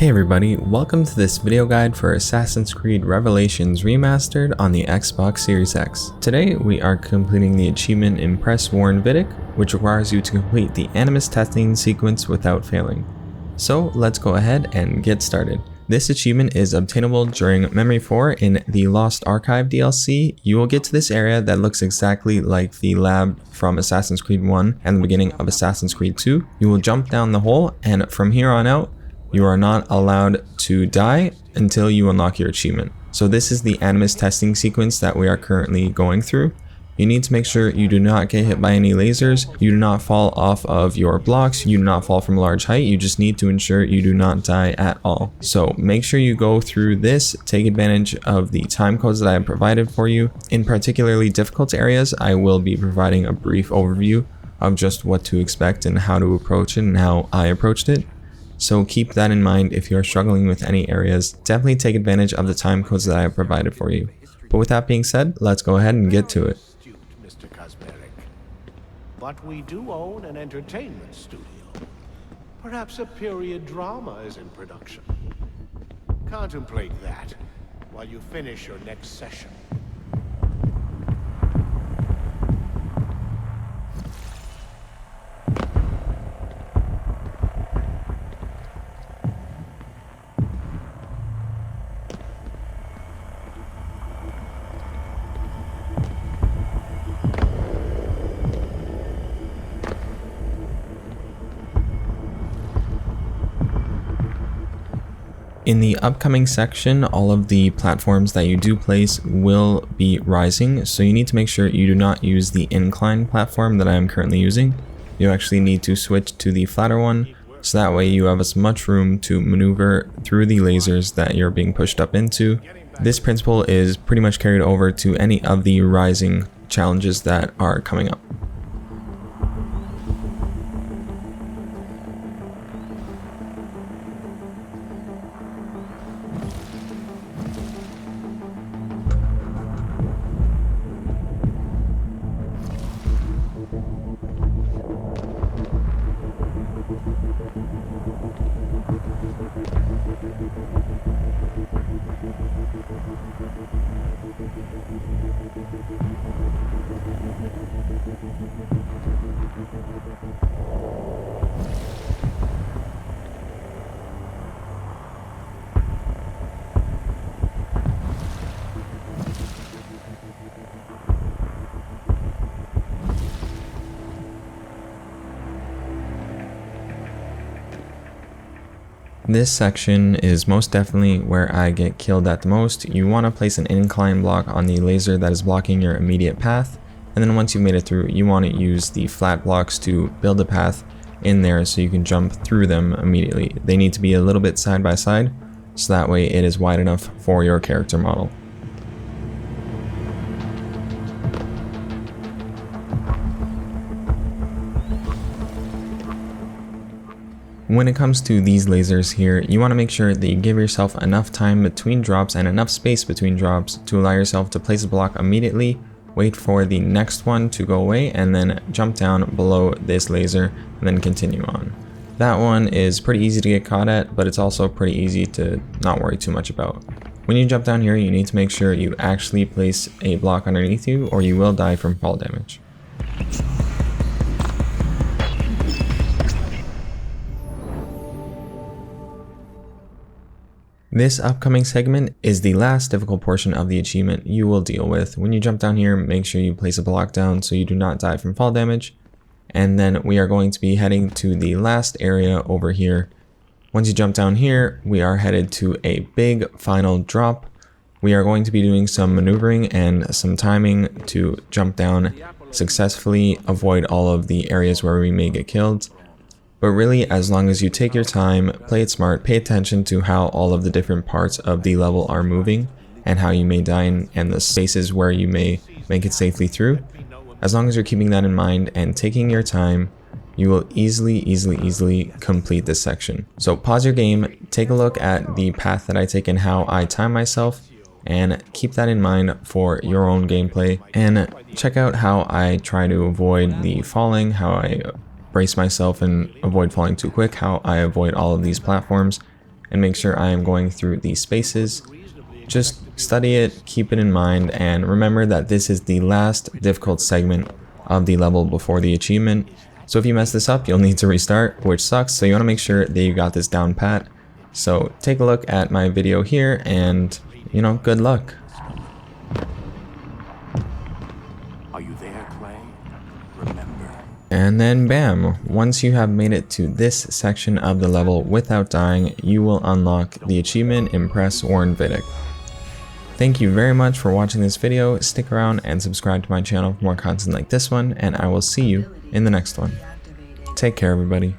Hey everybody, welcome to this video guide for Assassin's Creed Revelations Remastered on the Xbox Series X. Today we are completing the achievement Impress Warren Vidic, which requires you to complete the Animus testing sequence without failing. So let's go ahead and get started. This achievement is obtainable during Memory 4 in the Lost Archive DLC. You will get to this area that looks exactly like the lab from Assassin's Creed 1 and the beginning of Assassin's Creed 2. You will jump down the hole, and from here on out, you are not allowed to die until you unlock your achievement. So this is the Animus testing sequence that we are currently going through. You need to make sure you do not get hit by any lasers, you do not fall off of your blocks, you do not fall from a large height, you just need to ensure you do not die at all. So make sure you go through this, take advantage of the time codes that I have provided for you. In particularly difficult areas, I will be providing a brief overview of just what to expect and how to approach it and how I approached it. So keep that in mind if you're struggling with any areas. Definitely take advantage of the time codes that I have provided for you. But with that being said, let's go ahead and get to it. But we do own an entertainment studio. Perhaps a period drama is in production. Contemplate that while you finish your next session. In the upcoming section, all of the platforms that you do place will be rising, so you need to make sure you do not use the incline platform that I am currently using. You actually need to switch to the flatter one, so that way you have as much room to maneuver through the lasers that you're being pushed up into. This principle is pretty much carried over to any of the rising challenges that are coming up. This section is most definitely where I get killed at the most. You want to place an incline block on the laser that is blocking your immediate path, and then once you've made it through, you want to use the flat blocks to build a path in there so you can jump through them immediately. They need to be a little bit side by side, so that way it is wide enough for your character model. When it comes to these lasers here, you want to make sure that you give yourself enough time between drops and enough space between drops to allow yourself to place a block immediately, wait for the next one to go away, and then jump down below this laser and then continue on. That one is pretty easy to get caught at, but it's also pretty easy to not worry too much about. When you jump down here, you need to make sure you actually place a block underneath you or you will die from fall damage. This upcoming segment is the last difficult portion of the achievement you will deal with. When you jump down here, make sure you place a block down so you do not die from fall damage. And then we are going to be heading to the last area over here. Once you jump down here, we are headed to a big final drop. We are going to be doing some maneuvering and some timing to jump down successfully, avoid all of the areas where we may get killed. But really, as long as you take your time, play it smart, pay attention to how all of the different parts of the level are moving and how you may die and the spaces where you may make it safely through. As long as you're keeping that in mind and taking your time, you will easily complete this section. So pause your game, take a look at the path that I take and how I time myself, and keep that in mind for your own gameplay, and check out how I try to avoid the falling, how I brace myself and avoid falling too quick, how I avoid all of these platforms, and make sure I am going through these spaces. Just study it, keep it in mind, and remember that this is the last difficult segment of the level before the achievement. So if you mess this up, you'll need to restart, which sucks, so you want to make sure that you got this down pat. So take a look at my video here and, you know, good luck. Are you there, Clay? Remember. And then bam, once you have made it to this section of the level without dying, you will unlock the achievement Impress Warren Vidic. Thank you very much for watching this video. Stick around and subscribe to my channel for more content like this one, and I will see you in the next one. Take care, everybody.